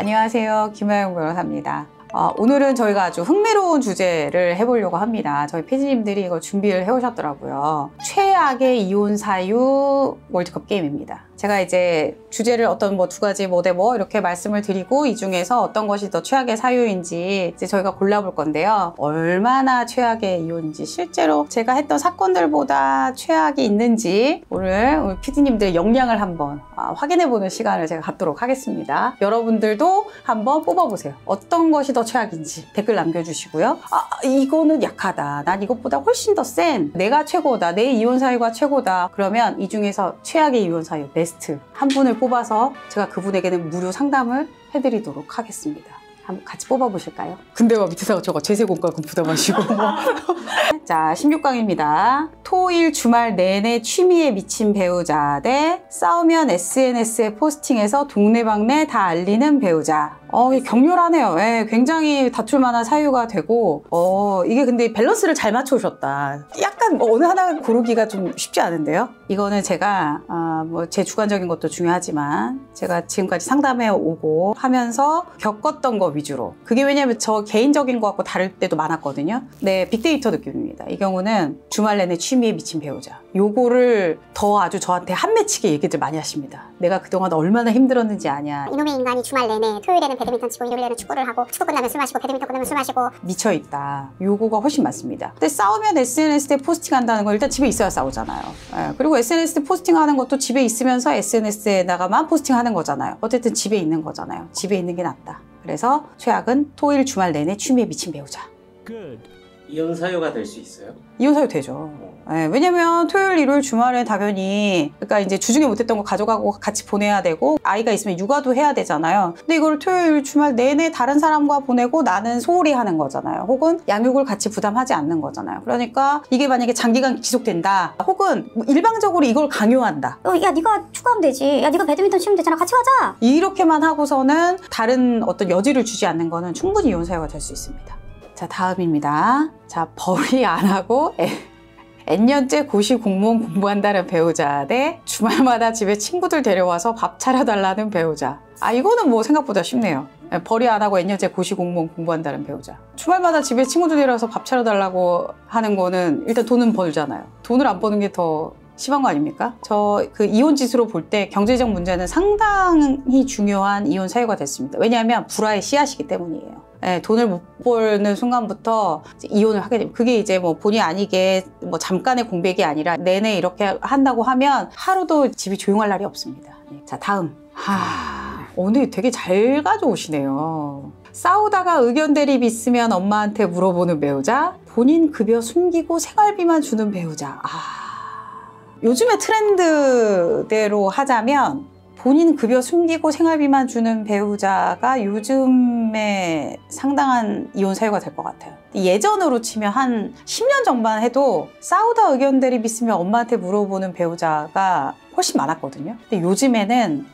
안녕하세요. 김하영 변호사입니다. 오늘은 저희가 아주 흥미로운 주제를 해보려고 합니다. 저희 PD님들이 이거 준비를 해오셨더라고요. 최악의 이혼 사유 월드컵 게임입니다. 제가 이제 주제를 어떤 두 가지 대 이렇게 말씀을 드리고 이 중에서 어떤 것이 더 최악의 사유인지 이제 저희가 골라볼 건데요. 얼마나 최악의 이혼인지 실제로 제가 했던 사건들보다 최악이 있는지 오늘 PD님들의 역량을 한번 확인해보는 시간을 제가 갖도록 하겠습니다. 여러분들도 한번 뽑아보세요. 어떤 것이 더 최악인지 댓글 남겨주시고요. 이거는 약하다. 난 이것보다 훨씬 더 센. 내가 최고다. 내 이혼 사유가 최고다. 그러면 이 중에서 최악의 이혼 사유 베스트 한 분을 뽑아서 제가 그분에게는 무료 상담을 해드리도록 하겠습니다. 한번 같이 뽑아보실까요? 근데 밑에서 저거 제세공과금 부담하시고 자, 16강입니다. 토일 주말 내내 취미에 미친 배우자 대 싸우면 SNS에 포스팅해서 동네방네 다 알리는 배우자. 격렬하네요. 예, 굉장히 다툴 만한 사유가 되고 이게 근데 밸런스를 잘 맞춰오셨다. 약간 어느 하나 고르기가 좀 쉽지 않은데요. 이거는 제가 제 주관적인 것도 중요하지만 제가 지금까지 상담해 오고 하면서 겪었던 거 위주로. 그게 왜냐면 저 개인적인 거 갖고 다를 때도 많았거든요. 네, 빅데이터 느낌입니다. 이 경우는 주말 내내 취미에 미친 배우자. 요거를 더 아주 저한테 한 맺히게 얘기들 많이 하십니다. 내가 그동안 얼마나 힘들었는지 아냐. 이놈의 인간이 주말 내내 토요일에는 배드민턴 치고 일요일에는 축구를 하고 축구 끝나면 술 마시고 배드민턴 끝나면 술 마시고 미쳐있다. 요거가 훨씬 많습니다. 근데 싸우면 SNS에 포스팅한다는 건 일단 집에 있어야 싸우잖아요. 그리고 SNS에 포스팅하는 것도 집에 있으면서 SNS에다가만 포스팅하는 거잖아요. 어쨌든 집에 있는 거잖아요. 집에 있는 게 낫다. 그래서 최악은 토일 주말 내내 취미에 미친 배우자. 이혼 사유가 될 수 있어요? 이혼 사유 되죠. 왜냐면 토요일, 일요일, 주말에 당연히 그러니까 이제 주중에 못했던 거 가져가고 같이 보내야 되고 아이가 있으면 육아도 해야 되잖아요. 근데 이걸 토요일, 주말 내내 다른 사람과 보내고 나는 소홀히 하는 거잖아요. 혹은 양육을 같이 부담하지 않는 거잖아요. 그러니까 이게 만약에 장기간 지속된다. 혹은 일방적으로 이걸 강요한다. 야 네가 축구하면 되지. 야 네가 배드민턴 치면 되잖아. 같이 하자. 이렇게만 하고서는 다른 어떤 여지를 주지 않는 거는 충분히 이혼 사유가 될 수 있습니다. 자, 다음입니다. 자, 벌이 안 하고 N년째 고시 공무원 공부한다는 배우자 대 주말마다 집에 친구들 데려와서 밥 차려달라는 배우자. 이거는 생각보다 쉽네요. 벌이 안 하고 N년째 고시 공무원 공부한다는 배우자. 주말마다 집에 친구들 데려와서 밥 차려달라고 하는 거는 일단 돈은 벌잖아요. 돈을 안 버는 게 더 심한 거 아닙니까? 그 이혼 지수로 볼 때 경제적 문제는 상당히 중요한 이혼 사유가 됐습니다. 왜냐하면 불화의 씨앗이기 때문이에요. 돈을 못 버는 순간부터 이혼을 하게 됩니다. 그게 이제 본의 아니게 잠깐의 공백이 아니라 내내 이렇게 한다고 하면 하루도 집이 조용할 날이 없습니다. 자, 다음. 오늘 되게 잘 가져오시네요. 싸우다가 의견 대립 있으면 엄마한테 물어보는 배우자, 본인 급여 숨기고 생활비만 주는 배우자. 요즘의 트렌드대로 하자면 본인 급여 숨기고 생활비만 주는 배우자가 요즘에 상당한 이혼 사유가 될 것 같아요. 예전으로 치면 한 10년 전만 해도 싸우다 의견 대립 있으면 엄마한테 물어보는 배우자가 훨씬 많았거든요. 근데 요즘에는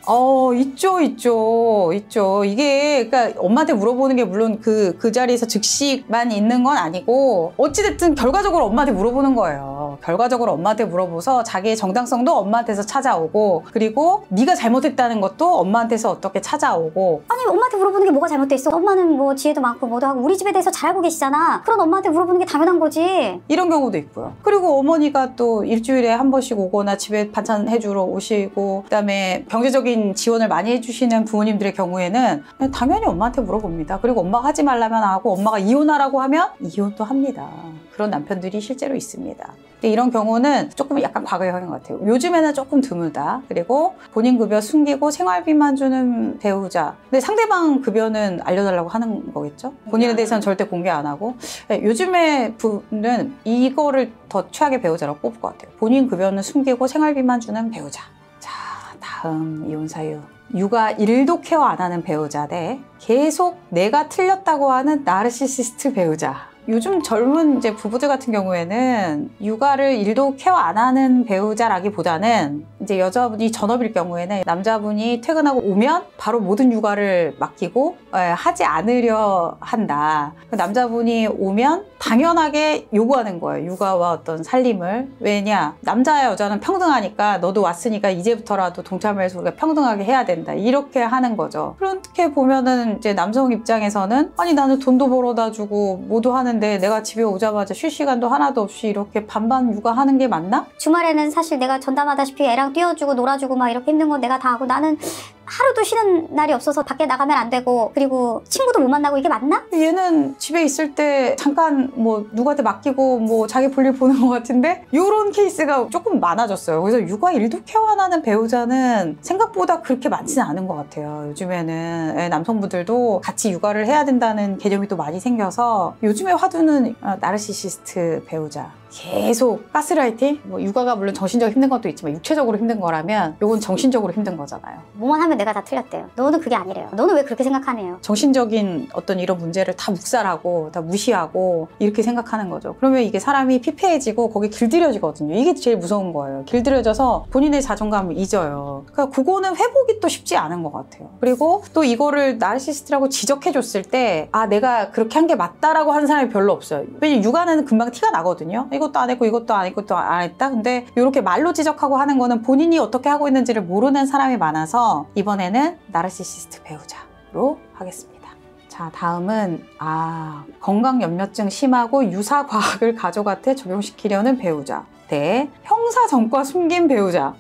있죠. 이게 그러니까 엄마한테 물어보는 게 물론 그 자리에서 즉시만 있는 건 아니고 어찌됐든 결과적으로 엄마한테 물어보는 거예요. 결과적으로 엄마한테 물어보서 자기의 정당성도 엄마한테서 찾아오고, 그리고 네가 잘못했다는 것도 엄마한테서 어떻게 찾아오고. 아니 엄마한테 물어보는 게 뭐가 잘못돼 있어? 엄마는 지혜도 많고 뭐도 하고 우리 집에 대해서 잘 알고 계시잖아. 그런 엄마한테 물어보는 게 당연한 거지. 이런 경우도 있고요. 그리고 어머니가 또 일주일에 한 번씩 오거나 집에 반찬 해주러 오시고, 그다음에 경제적인 지원을 많이 해주시는 부모님들의 경우에는 당연히 엄마한테 물어봅니다. 그리고 엄마가 하지 말라면 하고 엄마가 이혼하라고 하면 이혼도 합니다. 그런 남편들이 실제로 있습니다. 근데 이런 경우는 조금 약간 과거형인 것 같아요. 요즘에는 조금 드물다. 그리고 본인 급여 숨기고 생활비만 주는 배우자. 근데 상대방 급여는 알려달라고 하는 거겠죠? 본인에 대해서는 절대 공개 안 하고. 요즘의 분은 이거를 더 최악의 배우자라고 뽑을 것 같아요. 본인 급여는 숨기고 생활비만 주는 배우자. 자, 다음 이혼 사유. 육아 1도 케어 안 하는 배우자 대 계속 내가 틀렸다고 하는 나르시시스트 배우자. 요즘 젊은 이제 부부들 같은 경우에는 육아를 일도 케어 안 하는 배우자라기보다는 이제 여자분이 전업일 경우에는 남자분이 퇴근하고 오면 바로 모든 육아를 맡기고 하지 않으려 한다. 남자분이 오면 당연하게 요구하는 거예요. 육아와 어떤 살림을. 왜냐? 남자와 여자는 평등하니까 너도 왔으니까 이제부터라도 동참해서 우리가 평등하게 해야 된다. 이렇게 하는 거죠. 그렇게 보면은 이제 남성 입장에서는 아니 나는 돈도 벌어다 주고 뭐도 하는데 내가 집에 오자마자 쉴 시간도 하나도 없이 이렇게 반반 육아하는 게 맞나? 주말에는 사실 내가 전담하다시피 애랑 뛰어주고 놀아주고 막 이렇게 힘든 건 내가 다 하고 나는 하루도 쉬는 날이 없어서 밖에 나가면 안 되고 그리고 친구도 못 만나고 이게 맞나? 얘는 집에 있을 때 잠깐 뭐 누구한테 맡기고 뭐 자기 볼일 보는 것 같은데 이런 케이스가 조금 많아졌어요. 그래서 육아 일도 케어 안 하는 배우자는 생각보다 그렇게 많지는 않은 것 같아요. 요즘에는 남성분들도 같이 육아를 해야 된다는 개념이 또 많이 생겨서 요즘에 화두는 나르시시스트 배우자. 계속 가스라이팅? 뭐 육아가 물론 정신적으로 힘든 것도 있지만 육체적으로 힘든 거라면 이건 정신적으로 힘든 거잖아요. 뭐만 하면 내가 다 틀렸대요. 너는 그게 아니래요. 너는 왜 그렇게 생각하네요. 정신적인 어떤 이런 문제를 다 묵살하고 다 무시하고 이렇게 생각하는 거죠. 그러면 이게 사람이 피폐해지고 거기에 길들여지거든요. 이게 제일 무서운 거예요. 길들여져서 본인의 자존감을 잊어요. 그러니까 그거는 회복이 또 쉽지 않은 것 같아요. 그리고 또 이거를 나르시스트라고 지적해줬을 때 아 내가 그렇게 한 게 맞다라고 하는 사람이 별로 없어요. 왜냐면 육아는 금방 티가 나거든요. 이것도 안 했고 이것도 안 했고 또 안 했다. 근데 이렇게 말로 지적하고 하는 거는 본인이 어떻게 하고 있는지를 모르는 사람이 많아서 이번에는 나르시시스트 배우자로 하겠습니다. 자, 다음은 건강염려증 심하고 유사과학을 가족한테 적용시키려는 배우자 대 형사전과 숨긴 배우자.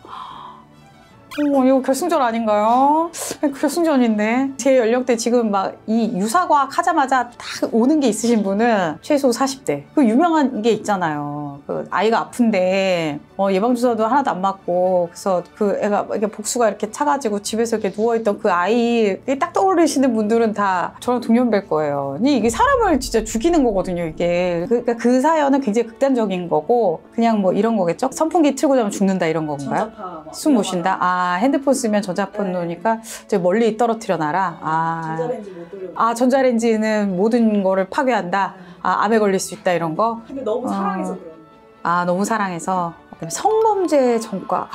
이거 결승전 아닌가요? 결승전인데 제 연령대 지금 막 이 유사과학 하자마자 딱 오는 게 있으신 분은 최소 40대 그 유명한 게 있잖아요. 그 아이가 아픈데 예방주사도 하나도 안 맞고 그래서 그 애가 이렇게 복수가 이렇게 차가지고 집에서 이렇게 누워있던 그 아이 딱 떠오르시는 분들은 다 저랑 동년배일 거예요. 이게 사람을 진짜 죽이는 거거든요. 이게 그러니까 그 사연은 굉장히 극단적인 거고 그냥 뭐 이런 거겠죠? 선풍기 틀고 자면 죽는다 이런 건가요? 숨 못 쉰다? 핸드폰 쓰면 전자폰 놓으니까 저 멀리 떨어뜨려 놔라. 전자레인지 못 돌려. 전자레인지는 모든 거를 파괴한다. 암에 걸릴 수 있다 이런 거. 근데 너무 사랑해서 그런. 너무 사랑해서. 성범죄 전과.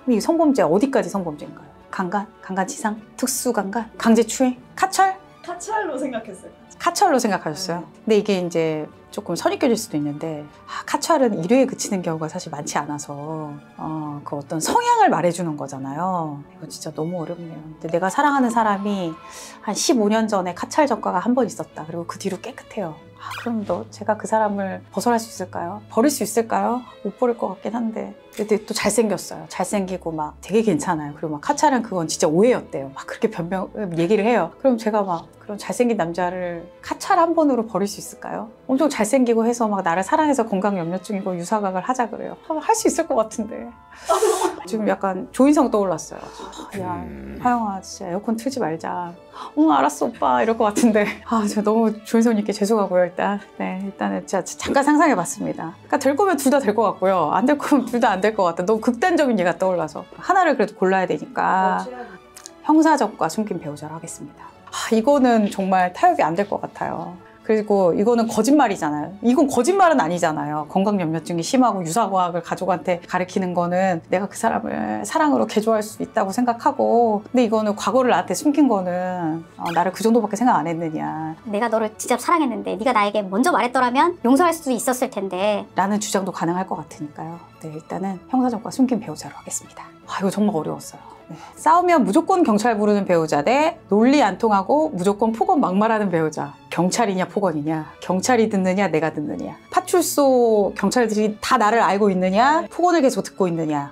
이 성범죄 어디까지 성범죄인가요? 강간치상, 특수강간, 강제추행, 카철? 카찰로 생각했어요. 카철로 생각하셨어요. 근데 이게 이제 조금 선입견일 수도 있는데 카철은 1회에 그치는 경우가 사실 많지 않아서 그 어떤 성향을 말해주는 거잖아요. 이거 진짜 너무 어렵네요. 근데 내가 사랑하는 사람이 한 15년 전에 카철 전과가 한 번 있었다. 그리고 그 뒤로 깨끗해요. 그럼 제가 그 사람을 벗어날 수 있을까요? 버릴 수 있을까요? 못 버릴 것 같긴 한데. 근데 또 잘생겼어요. 잘생기고 막 되게 괜찮아요. 그리고 막 카찰은 그건 진짜 오해였대요. 막 그렇게 얘기를 해요. 그럼 제가 막 그런 잘생긴 남자를 카찰 한 번으로 버릴 수 있을까요? 엄청 잘생기고 해서 막 나를 사랑해서 건강염려증이고 유사각을 하자 그래요. 할 수 있을 것 같은데. 지금 약간 조인성 떠올랐어요. 야, 하영아 진짜 에어컨 틀지 말자. 알았어 오빠 이럴 것 같은데. 제가 너무 조인성님께 죄송하고요 일단. 네, 일단은 제가 잠깐 상상해봤습니다. 그러니까 될 거면 둘 다 될 것 같고요. 안 될 거면 둘 다 안 될 것 같다. 너무 극단적인 예가 떠올라서 하나를 그래도 골라야 되니까 형사적과 숨긴 배우자로 하겠습니다. 이거는 정말 타협이 안 될 것 같아요. 그리고 이거는 거짓말이잖아요. 이건 거짓말은 아니잖아요. 건강염려증이 심하고 유사과학을 가족한테 가르치는 거는 내가 그 사람을 사랑으로 개조할 수 있다고 생각하고 근데 이거는 과거를 나한테 숨긴 거는 나를 그 정도밖에 생각 안 했느냐. 내가 너를 진짜 사랑했는데 네가 나에게 먼저 말했더라면 용서할 수도 있었을 텐데 라는 주장도 가능할 것 같으니까요. 네, 일단은 형사전과 숨긴 배우자로 하겠습니다. 이거 정말 어려웠어요. 네. 싸우면 무조건 경찰 부르는 배우자 대 논리 안 통하고 무조건 폭언 막말하는 배우자. 경찰이냐 폭언이냐, 경찰이 듣느냐 내가 듣느냐, 파출소 경찰들이 다 나를 알고 있느냐, 폭언을 계속 듣고 있느냐.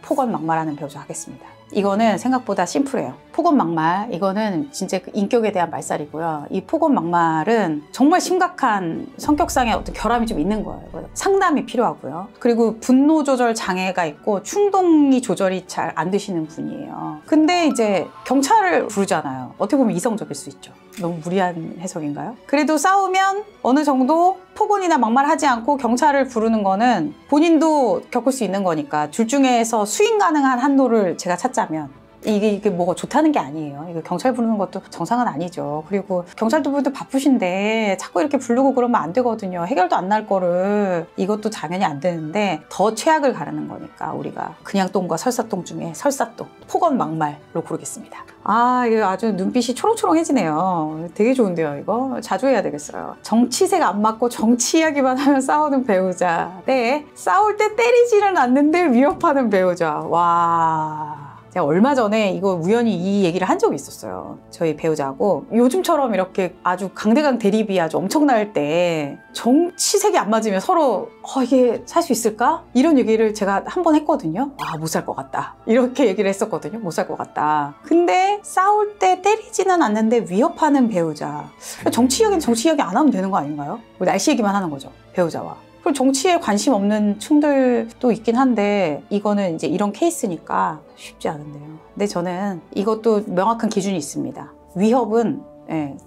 폭언 막말하는 배우자 하겠습니다. 이거는 생각보다 심플해요. 폭언 막말, 이거는 진짜 그 인격에 대한 말살이고요. 이 폭언 막말은 정말 심각한 성격상의 어떤 결함이 좀 있는 거예요. 상담이 필요하고요. 그리고 분노 조절 장애가 있고 충동이 조절이 잘 안 되시는 분이에요. 근데 이제 경찰을 부르잖아요. 어떻게 보면 이성적일 수 있죠. 너무 무리한 해석인가요? 그래도 싸우면 어느 정도 폭언이나 막말하지 않고 경찰을 부르는 거는 본인도 겪을 수 있는 거니까 둘 중에서 수행 가능한 한도를 제가 찾자면 이게 뭐가 좋다는 게 아니에요. 이거 경찰 부르는 것도 정상은 아니죠. 그리고 경찰도 분들 바쁘신데 자꾸 이렇게 부르고 그러면 안 되거든요. 해결도 안 날 거를. 이것도 당연히 안 되는데 더 최악을 가르는 거니까 우리가 그냥 똥과 설사똥 중에 설사똥, 폭언막말로 고르겠습니다. 아, 이거 아주 눈빛이 초롱초롱해지네요. 되게 좋은데요, 이거? 자주 해야 되겠어요. 정치색 안 맞고 정치 이야기만 하면 싸우는 배우자. 네, 싸울 때 때리지는 않는데 위협하는 배우자. 와... 제가 얼마 전에 이거 우연히 이 얘기를 한 적이 있었어요. 저희 배우자하고 요즘처럼 이렇게 아주 강대강 대립이 아주 엄청날 때 정치색이 안 맞으면 서로 이게 살 수 있을까? 이런 얘기를 제가 한 번 했거든요. 아, 못 살 것 같다. 이렇게 얘기를 했었거든요. 못 살 것 같다. 근데 싸울 때 때리지는 않는데 위협하는 배우자. 정치 이야기는 정치 이야기 안 하면 되는 거 아닌가요? 뭐 날씨 얘기만 하는 거죠. 배우자와. 그리고 정치에 관심 없는 층들도 있긴 한데 이거는 이제 이런 케이스니까 쉽지 않은데요. 근데 저는 이것도 명확한 기준이 있습니다. 위협은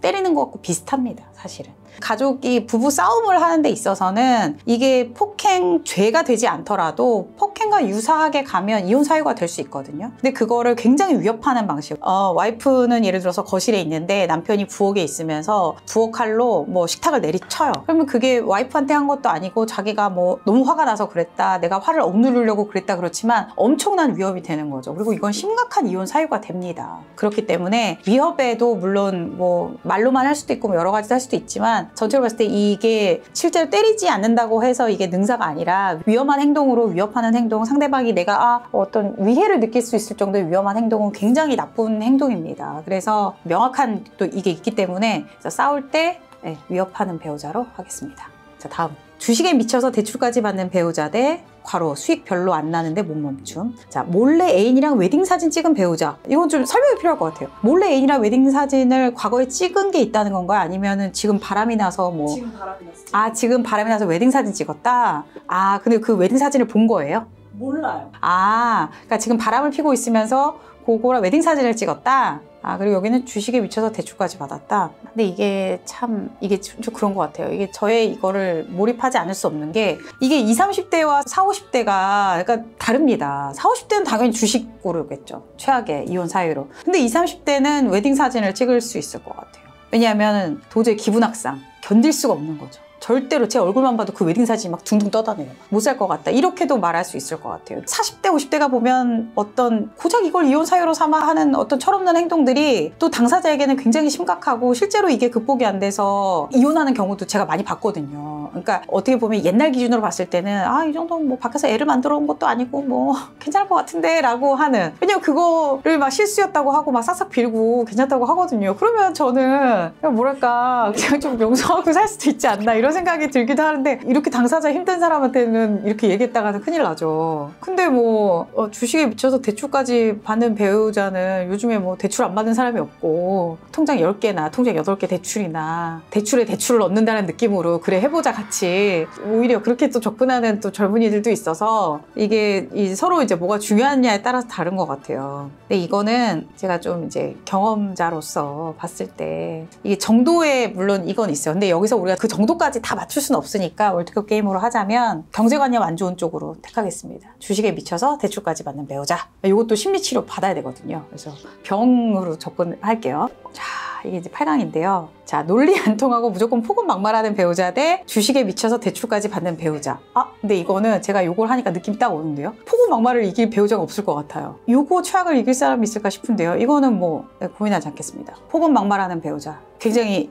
때리는 것과 비슷합니다. 사실은. 가족이 부부 싸움을 하는 데 있어서는 이게 폭행죄가 되지 않더라도 폭행과 유사하게 가면 이혼 사유가 될 수 있거든요. 근데 그거를 굉장히 위협하는 방식. 와이프는 예를 들어서 거실에 있는데 남편이 부엌에 있으면서 부엌 칼로 뭐 식탁을 내리쳐요. 그러면 그게 와이프한테 한 것도 아니고 자기가 뭐 너무 화가 나서 그랬다, 내가 화를 억누르려고 그랬다 그렇지만 엄청난 위협이 되는 거죠. 그리고 이건 심각한 이혼 사유가 됩니다. 그렇기 때문에 위협에도 물론 뭐 말로만 할 수도 있고 뭐 여러 가지 할 수도 있지만 전체로 봤을 때 이게 실제로 때리지 않는다고 해서 이게 능사가 아니라 위험한 행동으로 위협하는 행동, 상대방이 내가 어떤 위해를 느낄 수 있을 정도의 위험한 행동은 굉장히 나쁜 행동입니다. 그래서 명확한 또 이게 있기 때문에 싸울 때 위협하는 배우자로 하겠습니다. 자, 다음. 주식에 미쳐서 대출까지 받는 배우자 대 괄호 수익 별로 안 나는데 못 멈춤. 자, 몰래 애인이랑 웨딩 사진 찍은 배우자. 이건 좀 설명이 필요할 것 같아요. 몰래 애인이랑 웨딩 사진을 과거에 찍은 게 있다는 건가요? 아니면은 지금 바람이 나서 뭐. 지금 바람이 났어요. 아, 지금 바람이 나서 웨딩 사진 찍었다? 아, 근데 그 웨딩 사진을 본 거예요? 몰라요. 아, 그러니까 지금 바람을 피고 있으면서 그거랑 웨딩 사진을 찍었다? 아, 그리고 여기는 주식에 미쳐서 대출까지 받았다. 근데 이게 참, 이게 좀 그런 것 같아요. 이게 저의 이거를 몰입하지 않을 수 없는 게 이게 20, 30대와 40, 50대가 그러니까 다릅니다. 40, 50대는 당연히 주식 고르겠죠. 최악의 이혼 사유로. 근데 20, 30대는 웨딩 사진을 찍을 수 있을 것 같아요. 왜냐하면 도저히 기분악상, 견딜 수가 없는 거죠. 절대로 제 얼굴만 봐도 그 웨딩 사진이 막 둥둥 떠다녀요. 못 살 것 같다. 이렇게도 말할 수 있을 것 같아요. 40대, 50대가 보면 어떤 고작 이걸 이혼 사유로 삼아 하는 어떤 철없는 행동들이 또 당사자에게는 굉장히 심각하고 실제로 이게 극복이 안 돼서 이혼하는 경우도 제가 많이 봤거든요. 그러니까 어떻게 보면 옛날 기준으로 봤을 때는 이 정도는 뭐 밖에서 애를 만들어 온 것도 아니고 뭐 괜찮을 것 같은데 라고 하는, 왜냐면 그거를 막 실수였다고 하고 막 싹싹 빌고 괜찮다고 하거든요. 그러면 저는 그냥 뭐랄까 그냥 좀 용서하고 살 수도 있지 않나 이런 생각이 들기도 하는데, 이렇게 당사자 힘든 사람한테는 이렇게 얘기했다가는 큰일 나죠. 근데 뭐 주식에 미쳐서 대출까지 받는 배우자는 요즘에 뭐 대출 안 받는 사람이 없고 통장 10개나 통장 8개 대출이나 대출에 대출을 얻는다는 느낌으로 그래 해보자 같이 오히려 그렇게 또 접근하는 또 젊은이들도 있어서 이게 서로 이제 뭐가 중요하냐에 따라서 다른 것 같아요. 근데 이거는 제가 좀 이제 경험자로서 봤을 때 이게 정도의 물론 이건 있어요. 근데 여기서 우리가 그 정도까지 다 맞출 수는 없으니까 월드컵 게임으로 하자면 경제관념 안 좋은 쪽으로 택하겠습니다. 주식에 미쳐서 대출까지 받는 배우자. 이것도 심리치료 받아야 되거든요. 그래서 병으로 접근할게요. 자, 이게 이제 8강인데요. 자, 논리 안 통하고 무조건 폭언 막말하는 배우자 대 주식에 미쳐서 대출까지 받는 배우자. 근데 이거는 제가 요걸 하니까 느낌이 딱 오는데요. 폭언 막말을 이길 배우자가 없을 것 같아요. 요거 최악을 이길 사람이 있을까 싶은데요. 이거는 뭐 고민하지 않겠습니다. 폭언 막말하는 배우자. 굉장히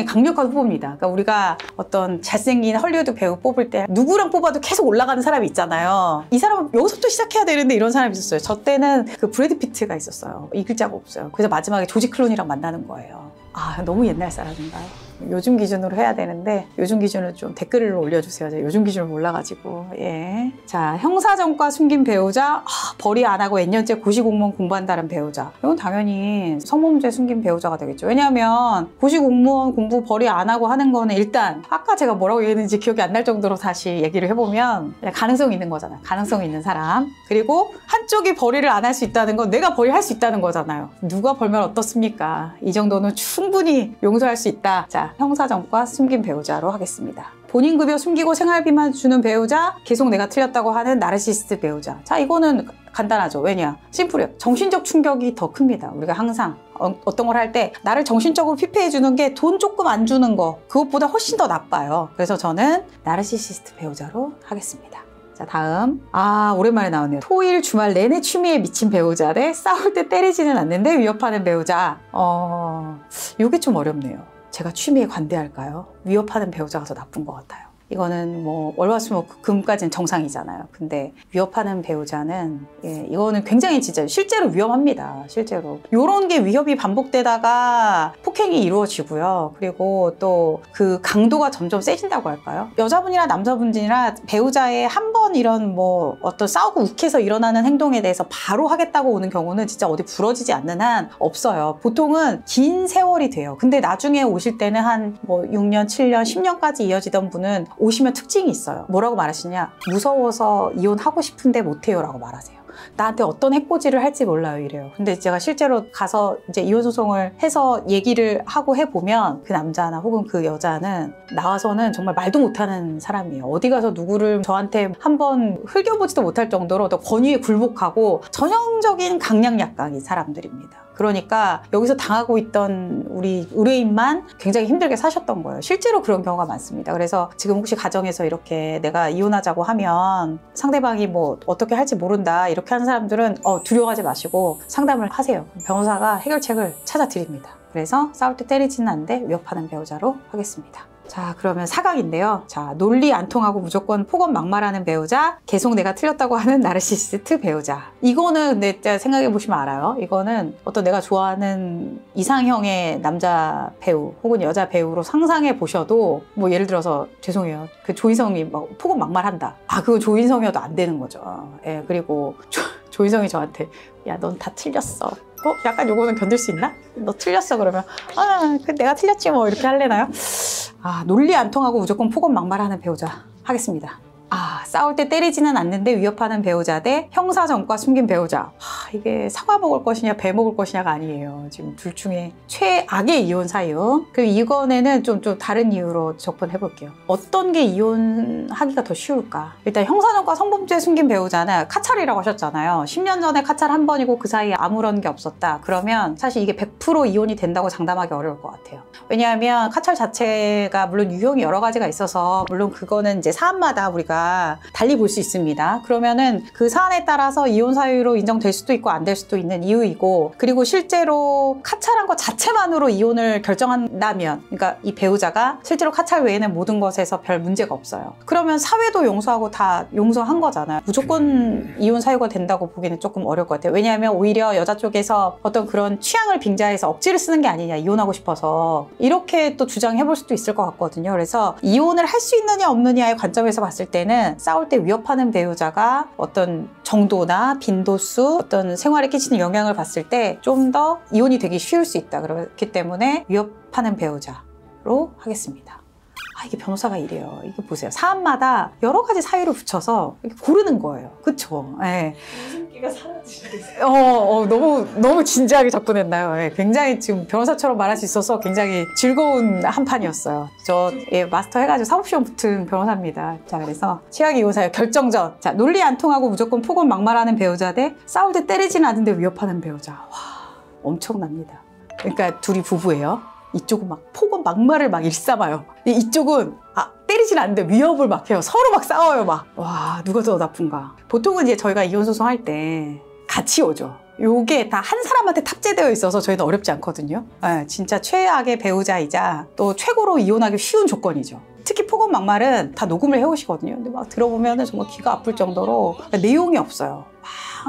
강력한 후보입니다. 그러니까 우리가 어떤 잘생긴 헐리우드 배우 뽑을 때 누구랑 뽑아도 계속 올라가는 사람이 있잖아요. 이 사람은 여기서부터 시작해야 되는데 이런 사람이 있었어요. 저 때는 그 브래드 피트가 있었어요. 이길 자가 없어요. 그래서 마지막에 조지 클루니랑 만나는 거예요. 너무 옛날 사람인가요? 요즘 기준으로 해야 되는데 요즘 기준을 좀 댓글을 올려주세요. 제가 요즘 기준을 몰라가지고. 예. 자, 형사전과 숨긴 배우자, 벌이 안 하고 N년째 고시공무원 공부한다는 배우자. 이건 당연히 성범죄 숨긴 배우자가 되겠죠. 왜냐하면 고시공무원 공부 벌이 안 하고 하는 거는 일단 아까 제가 뭐라고 얘기했는지 기억이 안 날 정도로 다시 얘기를 해보면 가능성이 있는 거잖아요. 가능성이 있는 사람. 그리고 한쪽이 벌이를 안 할 수 있다는 건 내가 벌이할 수 있다는 거잖아요. 누가 벌면 어떻습니까? 이 정도는 충분히 용서할 수 있다. 자, 형사전과 숨긴 배우자로 하겠습니다. 본인 급여 숨기고 생활비만 주는 배우자, 계속 내가 틀렸다고 하는 나르시시스트 배우자. 자, 이거는 간단하죠. 왜냐? 심플해요. 정신적 충격이 더 큽니다. 우리가 항상 어떤 걸 할 때 나를 정신적으로 피폐해 주는 게 돈 조금 안 주는 거, 그것보다 훨씬 더 나빠요. 그래서 저는 나르시시스트 배우자로 하겠습니다. 자, 다음. 오랜만에 나오네요. 토일 주말 내내 취미에 미친 배우자 대 싸울 때 때리지는 않는데 위협하는 배우자. 이게 좀 어렵네요. 제가 취미에 관대할까요? 위협하는 배우자가 더 나쁜 것 같아요. 이거는 뭐 월화수목금까지는 정상이잖아요. 근데 위협하는 배우자는 이거는 굉장히 진짜 실제로 위험합니다. 실제로 이런 게 위협이 반복되다가 폭행이 이루어지고요. 그리고 또 그 강도가 점점 세진다고 할까요? 여자분이나 남자분이나 배우자의 한 번 이런 뭐 어떤 싸우고 욱해서 일어나는 행동에 대해서 바로 하겠다고 오는 경우는 진짜 어디 부러지지 않는 한 없어요. 보통은 긴 세월이 돼요. 근데 나중에 오실 때는 한 뭐 6년, 7년, 10년까지 이어지던 분은 오시면 특징이 있어요. 뭐라고 말하시냐? 무서워서 이혼하고 싶은데 못해요 라고 말하세요. 나한테 어떤 해코지를 할지 몰라요 이래요. 근데 제가 실제로 가서 이제 이혼소송을 해서 얘기를 하고 해보면 그 남자나 혹은 그 여자는 나와서는 정말 말도 못하는 사람이에요. 어디 가서 누구를 저한테 한번 흘겨보지도 못할 정도로 또 권위에 굴복하고 전형적인 강약약강인 사람들입니다. 그러니까 여기서 당하고 있던 우리 의뢰인만 굉장히 힘들게 사셨던 거예요. 실제로 그런 경우가 많습니다. 그래서 지금 혹시 가정에서 이렇게 내가 이혼하자고 하면 상대방이 뭐 어떻게 할지 모른다 이렇게 하는 사람들은 두려워하지 마시고 상담을 하세요. 변호사가 해결책을 찾아드립니다. 그래서 싸울 때 때리지는 않는데 위협하는 배우자로 하겠습니다. 자, 그러면 4강인데요. 자, 논리 안 통하고 무조건 폭언 막말하는 배우자, 계속 내가 틀렸다고 하는 나르시시스트 배우자. 이거는 근데 생각해 보시면 알아요. 이거는 어떤 내가 좋아하는 이상형의 남자 배우 혹은 여자 배우로 상상해 보셔도 뭐 예를 들어서 죄송해요. 그 조인성이 막 폭언 막말한다. 그거 조인성이어도 안 되는 거죠. 예, 그리고 조인성이 저한테 야, 넌 다 틀렸어. 약간 요거는 견딜 수 있나? 너 틀렸어 그러면 내가 틀렸지 뭐 이렇게 할래나요? 논리 안 통하고 무조건 폭언 막말하는 배우자 하겠습니다. 싸울 때 때리지는 않는데 위협하는 배우자 대 형사 전과 숨긴 배우자. 이게 사과 먹을 것이냐 배 먹을 것이냐가 아니에요. 지금 둘 중에 최악의 이혼 사유. 그리고 이번에는 좀 다른 이유로 접근해 볼게요. 어떤 게 이혼하기가 더 쉬울까? 일단 형사 전과 성범죄 숨긴 배우자는 카찰이라고 하셨잖아요. 10년 전에 카찰 한 번이고 그 사이에 아무런 게 없었다. 그러면 사실 이게 100% 이혼이 된다고 장담하기 어려울 것 같아요. 왜냐하면 카찰 자체가 물론 유형이 여러 가지가 있어서 물론 그거는 이제 사안마다 우리가 달리 볼 수 있습니다. 그러면은 그 사안에 따라서 이혼 사유로 인정될 수도 있고 안 될 수도 있는 이유이고, 그리고 실제로 카찰한 것 자체만으로 이혼을 결정한다면, 그러니까 이 배우자가 실제로 카찰 외에는 모든 것에서 별 문제가 없어요. 그러면 사회도 용서하고 다 용서한 거잖아요. 무조건 이혼 사유가 된다고 보기는 조금 어려울 것 같아요. 왜냐하면 오히려 여자 쪽에서 어떤 그런 취향을 빙자해서 억지를 쓰는 게 아니냐, 이혼하고 싶어서 이렇게 또 주장해 볼 수도 있을 것 같거든요. 그래서 이혼을 할 수 있느냐 없느냐의 관점에서 봤을 때는 싸울 때 위협하는 배우자가 어떤 정도나 빈도수, 어떤 생활에 끼치는 영향을 봤을 때 좀 더 이혼이 되기 쉬울 수 있다. 그렇기 때문에 위협하는 배우자로 하겠습니다. 이게 변호사가 이래요. 이거 보세요. 사안마다 여러 가지 사유를 붙여서 이렇게 고르는 거예요. 그쵸? 예. 웃음기가 사라지시겠어요. 너무 진지하게 접근했나요? 예, 굉장히 지금 변호사처럼 말할 수 있어서 굉장히 즐거운 한 판이었어요. 저 마스터 해가지고 사법시험 붙은 변호사입니다. 자, 그래서 최악의 이혼 사유 결정전. 자, 논리 안 통하고 무조건 폭언 막말하는 배우자 대 싸울 때 때리지는 않는데 위협하는 배우자. 와, 엄청납니다. 그러니까 둘이 부부예요. 이쪽은 막 폭언 막말을 막 일삼아요. 이쪽은 때리진 않는데 위협을 막 해요. 서로 막 싸워요. 와, 누가 더 나쁜가. 보통은 이제 저희가 이혼소송 할 때 같이 오죠. 요게 다 한 사람한테 탑재되어 있어서 저희는 어렵지 않거든요. 진짜 최악의 배우자이자 또 최고로 이혼하기 쉬운 조건이죠. 특히 폭언 막말은 다 녹음을 해오시거든요. 근데 막 들어보면은 정말 귀가 아플 정도로 내용이 없어요.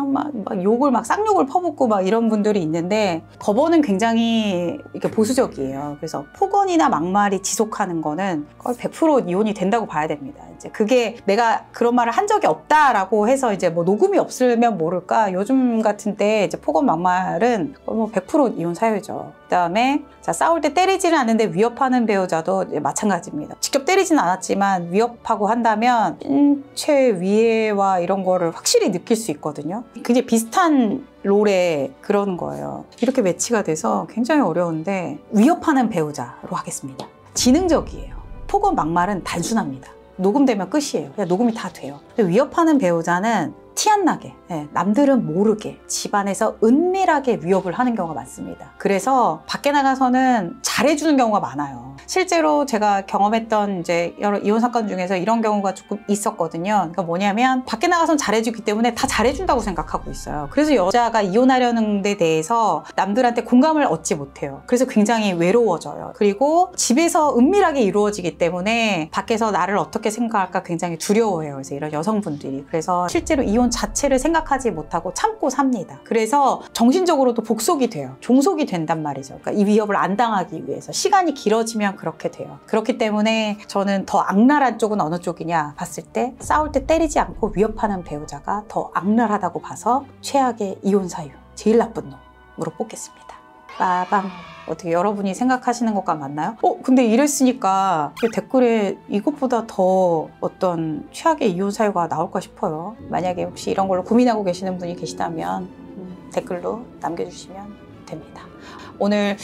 막 욕을 쌍욕을 퍼붓고 이런 분들이 있는데, 법원은 굉장히 이렇게 보수적이에요. 그래서 폭언이나 막말이 지속하는 거는 거의 100% 이혼이 된다고 봐야 됩니다. 이제 그게 내가 그런 말을 한 적이 없다라고 해서 이제 뭐 녹음이 없으면 모를까, 요즘 같은 때 이제 폭언 막말은 뭐 100% 이혼 사유죠. 그다음에 싸울 때 때리지는 않는데 위협하는 배우자도 마찬가지입니다. 직접 때리지는 않았지만 위협하고 한다면 신체 위해와 이런 거를 확실히 느낄 수 있거든요. 굉장히 비슷한 롤에 그러는 거예요. 이렇게 매치가 돼서 굉장히 어려운데 위협하는 배우자로 하겠습니다. 지능적이에요. 폭언 막말은 단순합니다. 녹음되면 끝이에요. 그냥 녹음이 다 돼요. 근데 위협하는 배우자는 티 안 나게, 남들은 모르게 집안에서 은밀하게 위협을 하는 경우가 많습니다. 그래서 밖에 나가서는 잘해주는 경우가 많아요. 실제로 제가 경험했던 이제 여러 이혼 사건 중에서 이런 경우가 조금 있었거든요. 그러니까 뭐냐면 밖에 나가서는 잘해주기 때문에 다 잘해준다고 생각하고 있어요. 그래서 여자가 이혼하려는 데 대해서 남들한테 공감을 얻지 못해요. 그래서 굉장히 외로워져요. 그리고 집에서 은밀하게 이루어지기 때문에 밖에서 나를 어떻게 생각할까 굉장히 두려워해요. 그래서 이런 여성분들이. 그래서 실제로 이혼 자체를 생각하지 못하고 참고 삽니다. 그래서 정신적으로도 복속이 돼요. 종속이 된단 말이죠. 그러니까 이 위협을 안 당하기 위해서 시간이 길어지면 그렇게 돼요. 그렇기 때문에 저는 더 악랄한 쪽은 어느 쪽이냐 봤을 때 싸울 때 때리지 않고 위협하는 배우자가 더 악랄하다고 봐서 최악의 이혼 사유, 제일 나쁜 놈으로 뽑겠습니다. 빠밤. 어떻게 여러분이 생각하시는 것과 맞나요? 근데 이랬으니까 댓글에 이것보다 더 어떤 최악의 이혼 사유가 나올까 싶어요. 만약에 혹시 이런 걸로 고민하고 계시는 분이 계시다면 댓글로 남겨주시면 됩니다. 오늘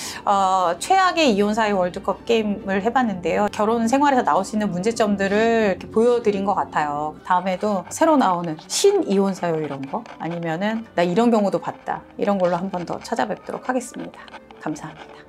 최악의 이혼 사유 월드컵 게임을 해봤는데요. 결혼 생활에서 나올 수 있는 문제점들을 이렇게 보여드린 것 같아요. 다음에도 새로 나오는 신 이혼 사유 이런 거 아니면은 나 이런 경우도 봤다 이런 걸로 한 번 더 찾아뵙도록 하겠습니다. 감사합니다.